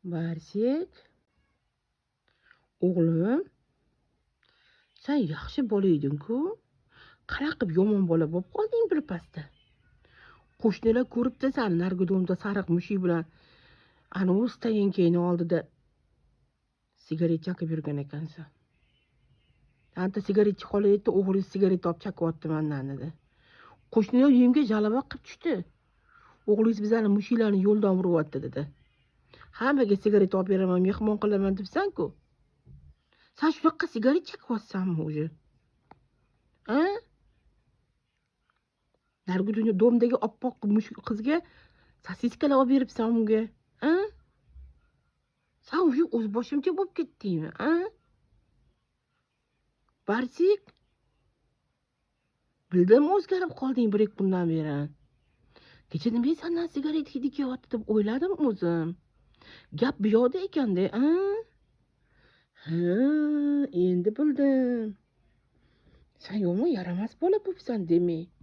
Barsik, o'g'lim, sen yaxshi bola eding-ku. Qanaqa qilib yomon bola bo'lib qolding birpasda? Qo'shnilar ko'ribdi seni narigi domda sariq mushuk bilan anavi stoyankangni oldida sigaret chaqib yurgan ekansan. Anta sigaret chiqolayotdi, o'g'lingiz sigaret olib chakyapti mandan dedi. Qo'shnilar uyimga jalaba qilib tushdi. O'g'lingiz bizani mushuklarni yo'ldan uryapti dedi. Hammaga sigaret olib beraman, mehmon qilaman debsan-ku. Sen shunaqa sigaret chakyapsanmi o'zi? Ha? Narigi domdagi oppoq mushuk qizga sosiskalar olib beribsan unga. Ha? Sen o'zi o'zboshimcha bo'lib ketdingmi? Ha? Barsik, bildim o'zgarib qolding bir-ikki kundan beri. Kecha nima sendan sigaret hidi kelyapti deb o'yladim o'zim. Gap bu yoqda ekanda, ha? Ha, endi bildim. Sen yomon yaramas bola bo'psan demak.